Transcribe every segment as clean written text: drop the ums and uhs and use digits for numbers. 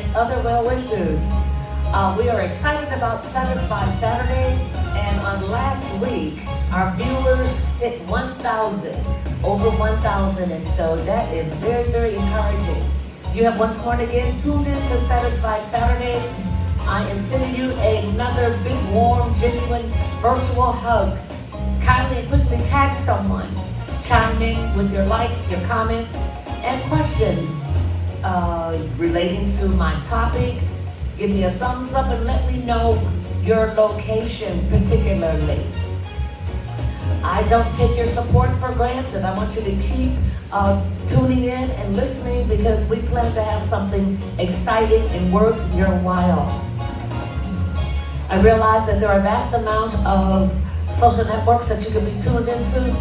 and other well wishers. We are excited about Satisfied Saturday, and on last week, our viewers hit 1,000, over 1,000, and so that is very, very encouraging. You have once more again tuned in to Satisfied Saturday. I am sending you another big, warm, genuine virtual hug. Kindly and quickly tag someone. Chime in with your likes, your comments, and questions relating to my topic. Give me a thumbs up and let me know your location particularly. I don't take your support for granted. I want you to keep tuning in and listening because we plan to have something exciting and worth your while. I realize that there are a vast amount of social networks that you can be tuned into,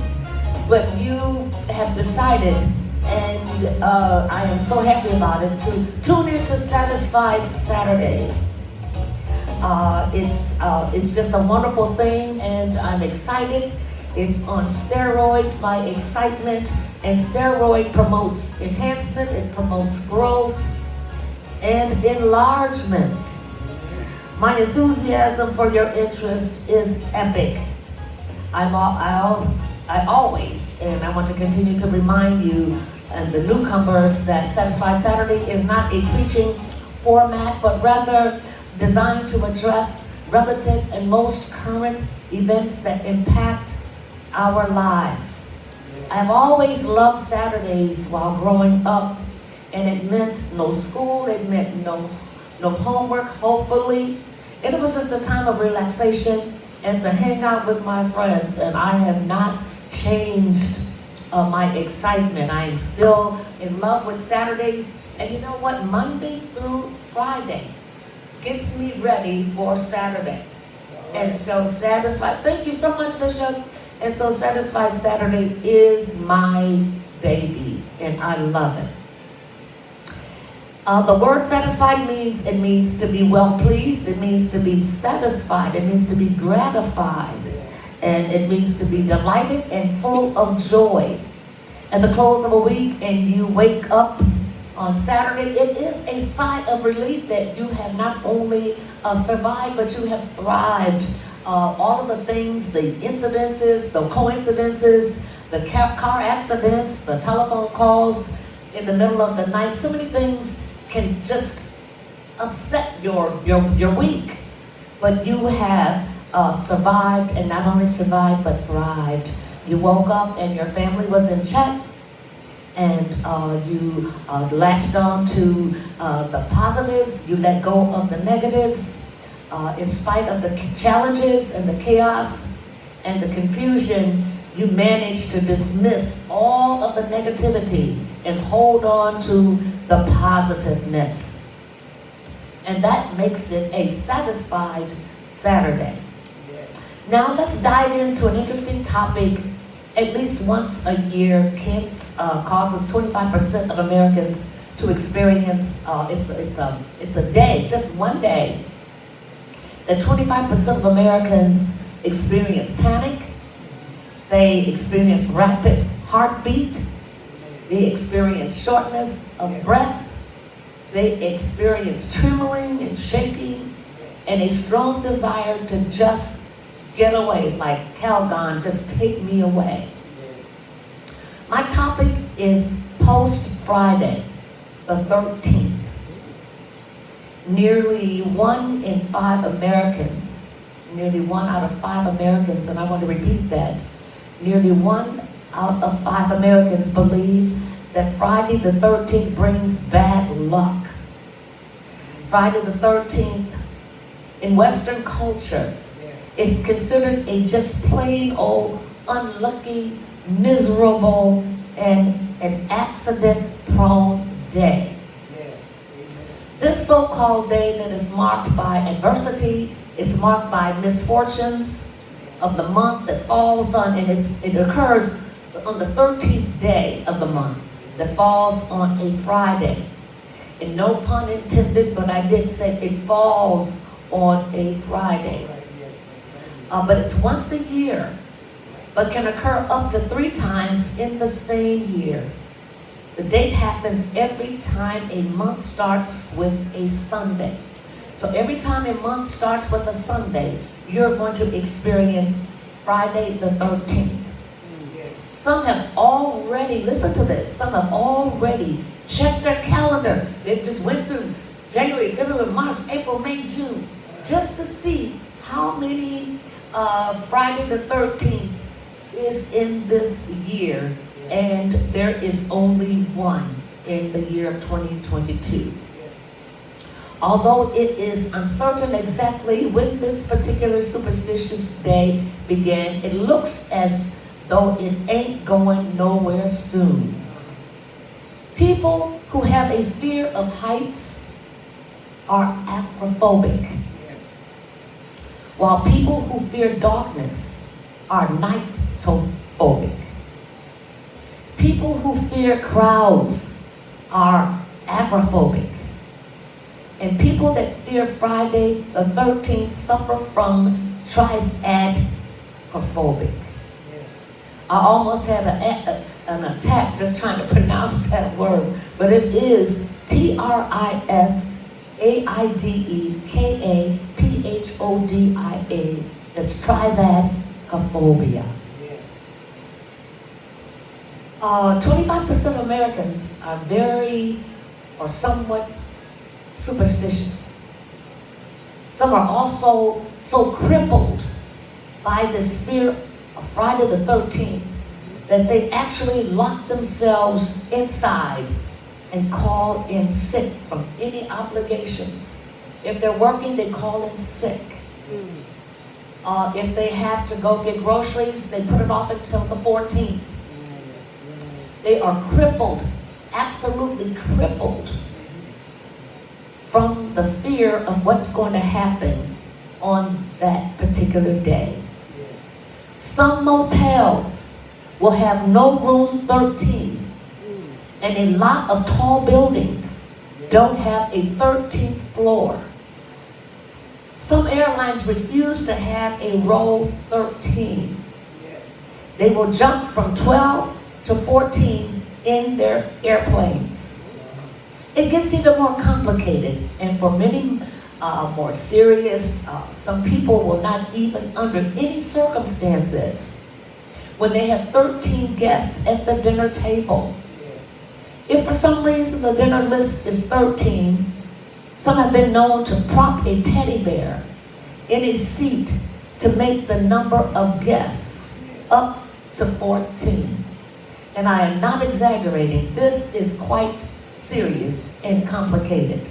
but you have decided, and I am so happy about it, to tune into Satisfied Saturday. It's just a wonderful thing, and I'm excited. It's on steroids, my excitement, and steroid promotes enhancement, it promotes growth and enlargement. My enthusiasm for your interest is epic. I always, and I want to continue to remind you and the newcomers that Satisfied Saturday is not a preaching format, but rather designed to address relative and most current events that impact our lives. I've always loved Saturdays while growing up, and it meant no school, it meant no homework, hopefully. And it was just a time of relaxation and to hang out with my friends, and I have not changed my excitement. I am still in love with Saturdays, and you know what? Monday through Friday gets me ready for Saturday. And so Satisfied, thank you so much, Bishop. And so Satisfied Saturday is my baby, and I love it. The word satisfied means to be well pleased, it means to be satisfied, it means to be gratified, and it means to be delighted and full of joy. At the close of a week and you wake up on Saturday, it is a sigh of relief that you have not only survived, but you have thrived. All of the things, the incidences, the coincidences, the car accidents, the telephone calls in the middle of the night, so many things can just upset your week. But you have survived, and not only survived, but thrived. You woke up and your family was in check, and you latched on to the positives, you let go of the negatives. In spite of the challenges and the chaos and the confusion, you managed to dismiss all of the negativity and hold on to the positiveness. And that makes it a satisfied Saturday. Now let's dive into an interesting topic. At least once a year, cancer causes 25% of Americans to experience, it's a day, just one day, that 25% of Americans experience panic, they experience rapid heartbeat, they experience shortness of breath, they experience trembling and shaking, and a strong desire to just get away, like Calgon, just take me away. My topic is post-Friday, the 13th. Nearly 1 in 5 Americans, nearly 1 out of 5 Americans, and I want to repeat that, nearly 1 out of 5 Americans believe that Friday the 13th brings bad luck. Friday the 13th in Western culture is considered a just plain old unlucky, miserable, and an accident-prone day. This so-called day that is marked by adversity, it's marked by misfortunes of the month that falls on, and it occurs on the 13th day of the month that falls on a Friday. And no pun intended, but I did say it falls on a Friday. But it's once a year, but can occur up to 3 times in the same year. The date happens every time a month starts with a Sunday. So every time a month starts with a Sunday, you're going to experience Friday the 13th. Some have already, listen to this, some have already checked their calendar. They just went through January, February, March, April, May, June, just to see how many Friday the 13th is in this year. And there is only one in the year of 2022. Although it is uncertain exactly when this particular superstitious day began, it looks as though it ain't going nowhere soon. People who have a fear of heights are acrophobic, while people who fear darkness are nyctophobic. People who fear crowds are agoraphobic. And people that fear Friday the 13th suffer from triskaidekaphobic. I almost had an attack just trying to pronounce that word, but it is triskaidekaphodia. That's triskaidekaphobia. 25% of Americans are very or somewhat superstitious. Some are also so crippled by this fear of Friday the 13th that they actually lock themselves inside and call in sick from any obligations. If they're working, they call in sick. If they have to go get groceries, they put it off until the 14th. They are crippled, absolutely crippled from the fear of what's going to happen on that particular day. Some motels will have no room 13, and a lot of tall buildings don't have a 13th floor. Some airlines refuse to have a row 13. They will jump from 12 to 14 in their airplanes. It gets even more complicated, and for many more serious, some people will not even under any circumstances, when they have 13 guests at the dinner table, if for some reason the dinner list is 13, some have been known to prop a teddy bear in a seat to make the number of guests up to 14. And I am not exaggerating. This is quite serious and complicated.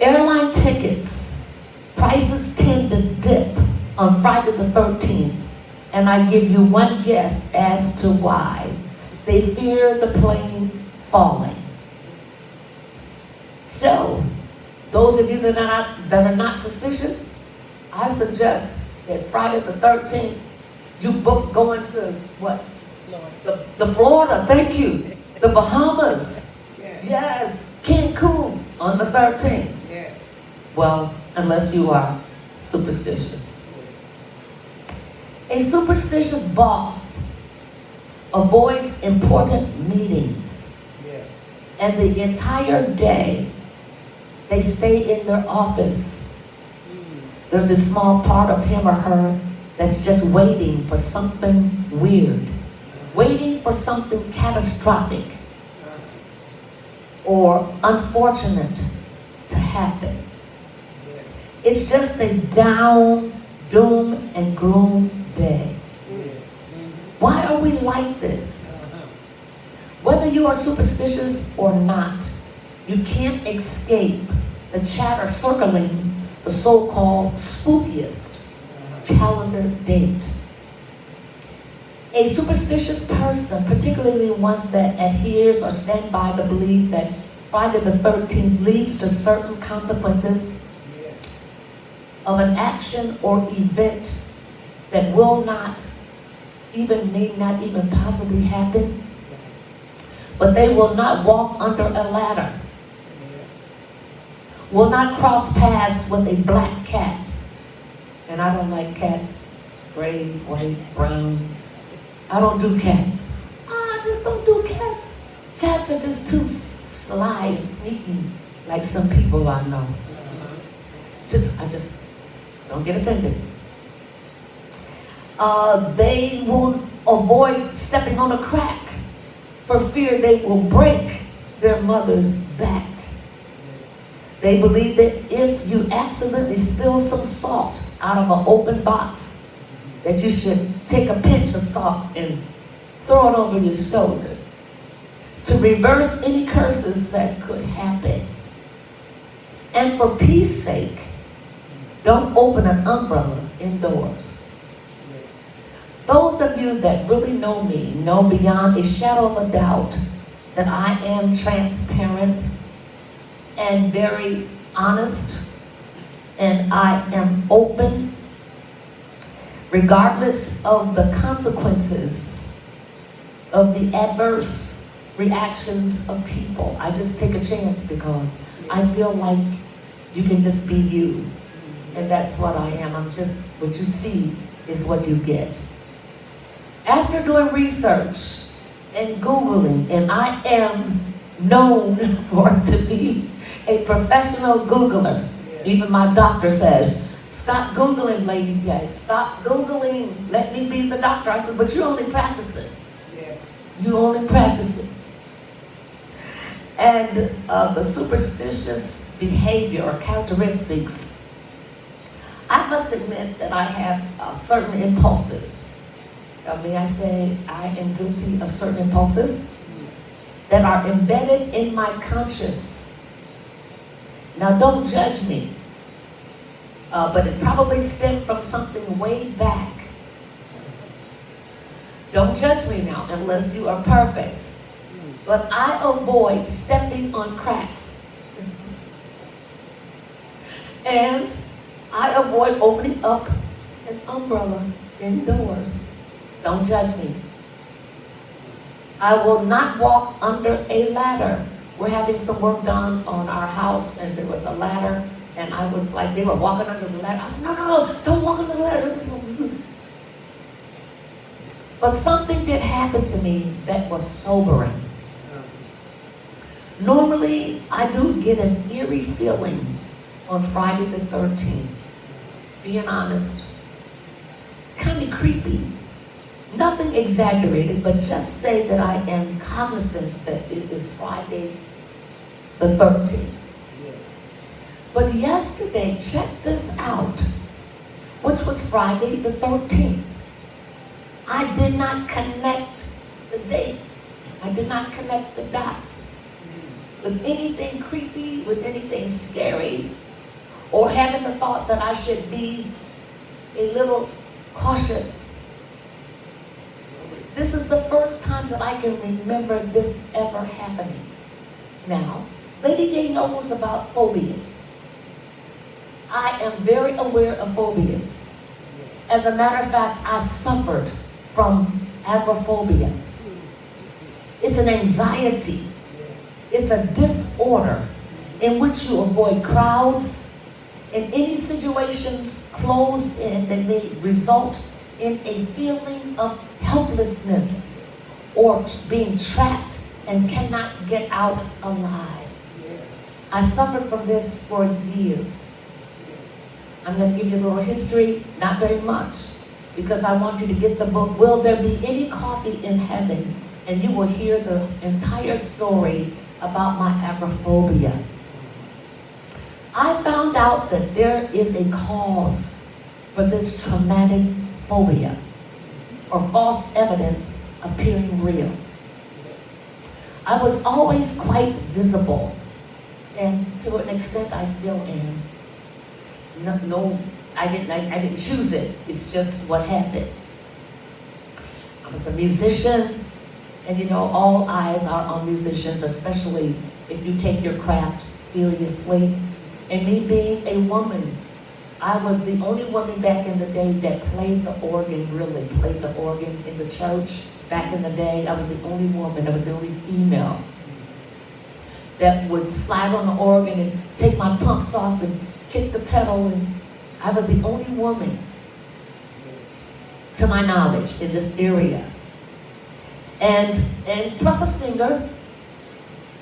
Airline tickets, prices tend to dip on Friday the 13th, and I give you one guess as to why. They fear the plane falling. So, those of you that are not suspicious, I suggest that Friday the 13th, you book going to what? The Florida, thank you. The Bahamas. Yes, Cancun on the 13th. Well, unless you are superstitious. A superstitious boss avoids important meetings, and the entire day they stay in their office. There's a small part of him or her that's just waiting for something weird, waiting for something catastrophic or unfortunate to happen. It's just a doom and gloom day. Why are we like this? Whether you are superstitious or not, you can't escape the chatter circling the so-called spookiest calendar date. A superstitious person, particularly one that adheres or stands by the belief that Friday the 13th leads to certain consequences of an action or event that will not even, may not even possibly happen, but they will not walk under a ladder, will not cross paths with a black cat. And I don't like cats, gray, white, brown. I don't do cats. I just don't do cats. cats are just too sly and sneaky, like some people I know. I just don't get offended. They will avoid stepping on a crack for fear they will break their mother's back. They believe that if you accidentally spill some salt out of an open box, that you should take a pinch of salt and throw it over your shoulder to reverse any curses that could happen. And for peace sake, don't open an umbrella indoors. Those of you that really know me know beyond a shadow of a doubt that I am transparent and very honest, and I am open regardless of the consequences of the adverse reactions of people. I just take a chance because I feel like you can just be you. And that's what I am. I'm just, what you see is what you get. After doing research and Googling, and I am known for to be a professional Googler. Even my doctor says, stop Googling, Lady J. Stop Googling. Let me be the doctor. I said, but you only practice it. You only practice it. And the superstitious behavior or characteristics, I must admit that I have certain impulses. May I say I am guilty of certain impulses that are embedded in my conscious. Now don't judge me, but it probably stemmed from something way back. Don't judge me now unless you are perfect. But I avoid stepping on cracks. And I avoid opening up an umbrella indoors. Don't judge me. I will not walk under a ladder. We're having some work done on our house, and there was a ladder, and I was like, they were walking under the ladder. I said, no, don't walk under the ladder. But something did happen to me that was sobering. Normally, I do get an eerie feeling on Friday the 13th. Being honest, kind of creepy. Nothing exaggerated, but just say that I am cognizant that it is Friday the 13th. But yesterday, check this out, which was Friday the 13th. I did not connect the date. I did not connect the dots with anything creepy, with anything scary, or having the thought that I should be a little cautious. This is the first time that I can remember this ever happening. Now, Lady J knows about phobias. I am very aware of phobias. As a matter of fact, I suffered from agoraphobia. It's an anxiety. It's a disorder in which you avoid crowds and any situations closed in that may result in a feeling of helplessness or being trapped and cannot get out alive. I suffered from this for years. I'm going to give you a little history, not very much, because I want you to get the book, Will There Be Any Coffee in Heaven? And you will hear the entire story about my agoraphobia. I found out that there is a cause for this traumatic phobia, or false evidence appearing real. I was always quite visible, and to an extent I still am. I didn't choose it. It's just what happened. I was a musician, and you know, all eyes are on musicians, especially if you take your craft seriously. And me being a woman, I was the only woman back in the day that played the organ, really played the organ in the church. Back in the day, I was the only woman, I was the only female that would slide on the organ and take my pumps off and kick the pedal, and I was the only woman, to my knowledge, in this area. And plus a singer,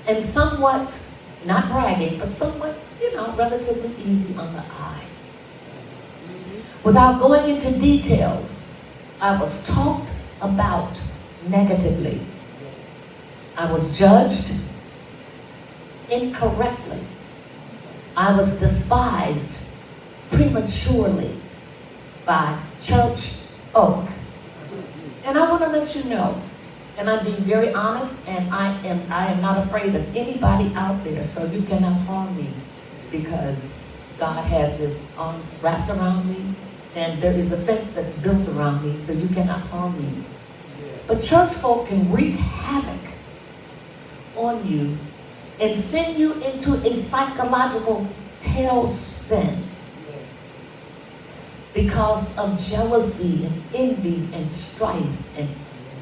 and somewhat, not bragging, but somewhat, relatively easy on the eye. Without going into details, I was talked about negatively. I was judged incorrectly. I was despised prematurely by church folk. And I want to let you know, and I'm being very honest, and I am not afraid of anybody out there, so you cannot harm me, because God has his arms wrapped around me, and there is a fence that's built around me, so you cannot harm me. But church folk can wreak havoc on you and send you into a psychological tailspin because of jealousy and envy and strife and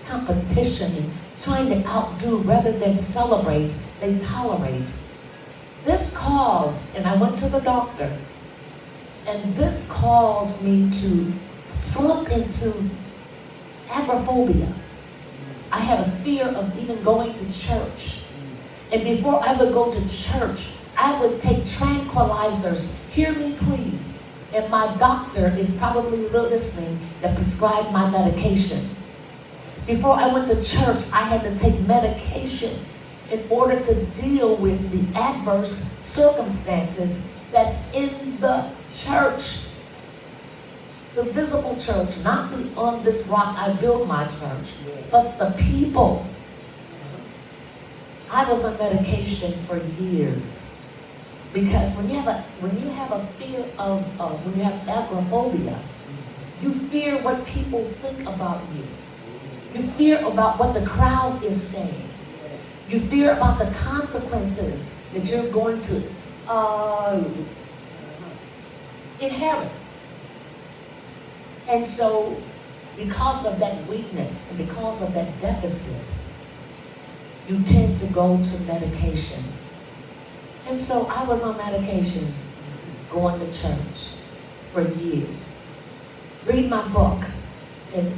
competition and trying to outdo rather than celebrate, they tolerate. This caused, and I went to the doctor, and this caused me to slip into agoraphobia. I had a fear of even going to church. And before I would go to church, I would take tranquilizers. Hear me, please. And my doctor is probably listening that prescribed my medication. Before I went to church, I had to take medication in order to deal with the adverse circumstances that's in the church. The visible church, not the on this rock I build my church, but the people. I was on medication for years because when you have a fear of when you have agoraphobia, you fear what people think about you. You fear about what the crowd is saying. You fear about the consequences that you're going to inherit. And so, because of that weakness and because of that deficit, you tend to go to medication. And so I was on medication, going to church for years. Read my book, and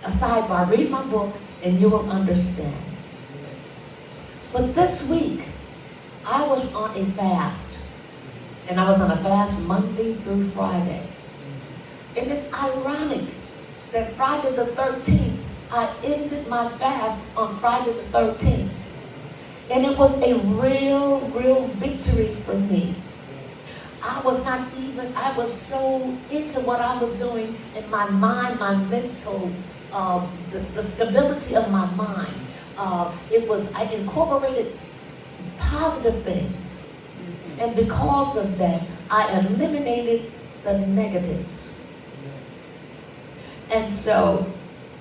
a sidebar, read my book and you will understand. But this week, I was on a fast, and I was on a fast Monday through Friday. And it's ironic that Friday the 13th, I ended my fast on Friday the 13th. And it was a real victory for me. I was so into what I was doing in my mind, my mental, the stability of my mind. I incorporated positive things. And because of that, I eliminated the negatives. And so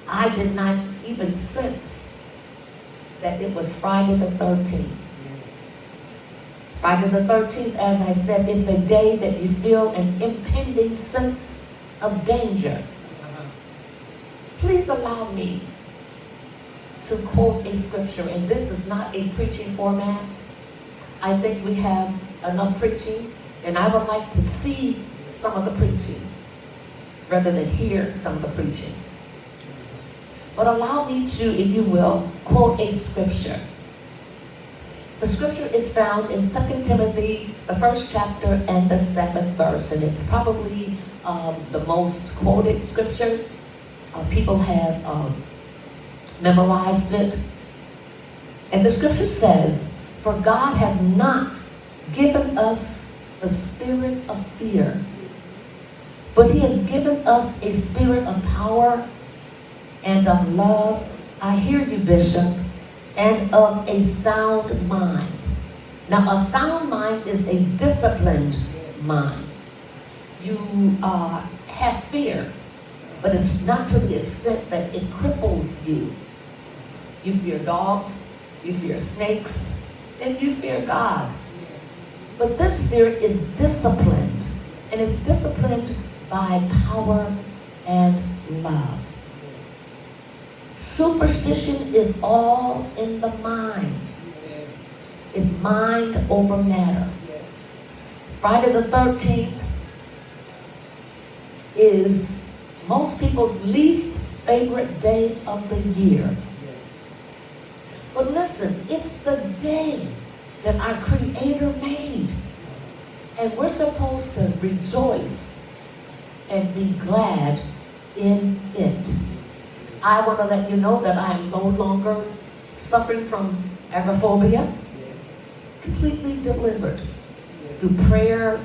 I did not even sense that it was Friday the 13th. Friday the 13th, as I said, it's a day that you feel an impending sense of danger. Please allow me to quote a scripture, and this is not a preaching format. I think we have enough preaching, and I would like to see some of the preaching rather than hear some of the preaching. But allow me to, if you will, quote a scripture. The scripture is found in 2 Timothy, the 1st chapter and the 7th verse, and it's probably the most quoted scripture. People have memorized it. And the scripture says, "For God has not given us the spirit of fear, but He has given us a spirit of power and of love," I hear you, Bishop, "and of a sound mind." Now, a sound mind is a disciplined mind. You have fear, but it's not to the extent that it cripples you. You fear dogs, you fear snakes, and you fear God. But this spirit is disciplined, and it's disciplined by power and love. Superstition is all in the mind. It's mind over matter. Friday the 13th is most people's least favorite day of the year. But listen, it's the day that our Creator made. And we're supposed to rejoice and be glad in it. I want to let you know that I am no longer suffering from agoraphobia. Completely delivered through prayer,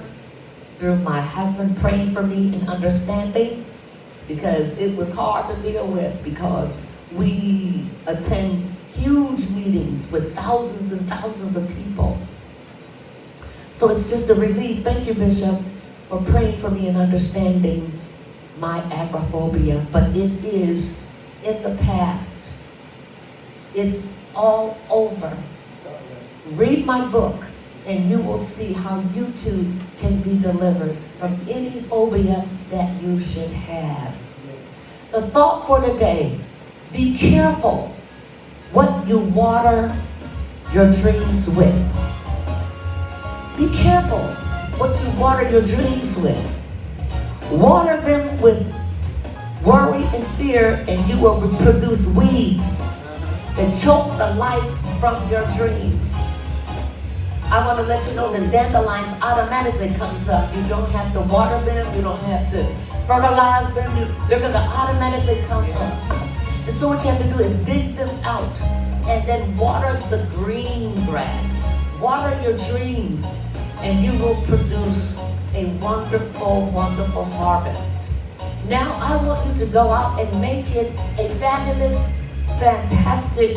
through my husband praying for me and understanding, because it was hard to deal with, because we attend huge meetings with thousands and thousands of people. So it's just a relief. Thank you, Bishop, for praying for me and understanding my agoraphobia. But it is in the past. It's all over. Read my book, and you will see how you too can be delivered from any phobia that you should have. The thought for today: be careful what you water your dreams with. Be careful what you water your dreams with. Water them with worry and fear, and you will produce weeds that choke the life from your dreams. I want to let you know that dandelions automatically comes up. You don't have to water them. You don't have to fertilize them. They're going to automatically come up. And so what you have to do is dig them out and then water the green grass. Water your dreams, and you will produce a wonderful, wonderful harvest. Now I want you to go out and make it a fabulous, fantastic,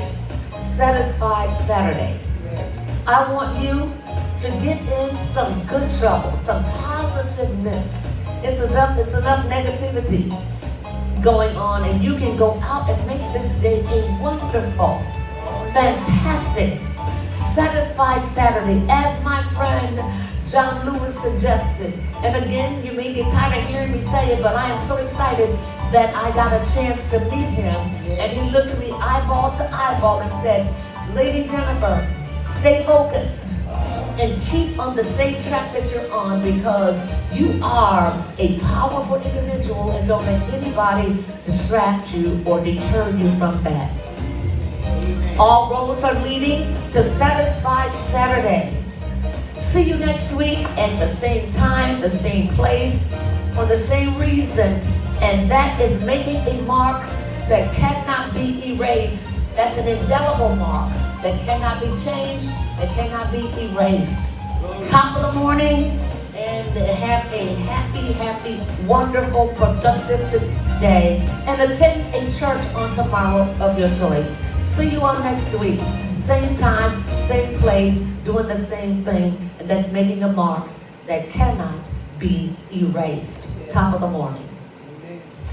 satisfied Saturday. I want you to get in some good trouble, some positiveness. It's enough negativity going on, and you can go out and make this day a wonderful, fantastic, satisfied Saturday, as my friend John Lewis suggested. And again, you may get tired of hearing me say it, but I am so excited that I got a chance to meet him. And he looked me eyeball to eyeball and said, Lady Jennifer, stay focused and keep on the same track that you're on, because you are a powerful individual, and don't let anybody distract you or deter you from that. All roads are leading to Satisfied Saturday. See you next week at the same time, the same place, for the same reason, and that is making a mark that cannot be erased. That's an indelible mark that cannot be changed, that cannot be erased. Top of the morning, and have a happy, wonderful, productive day, and attend a church on tomorrow of your choice. See you on next week. Same time, same place, doing the same thing, and that's making a mark that cannot be erased. Top of the morning.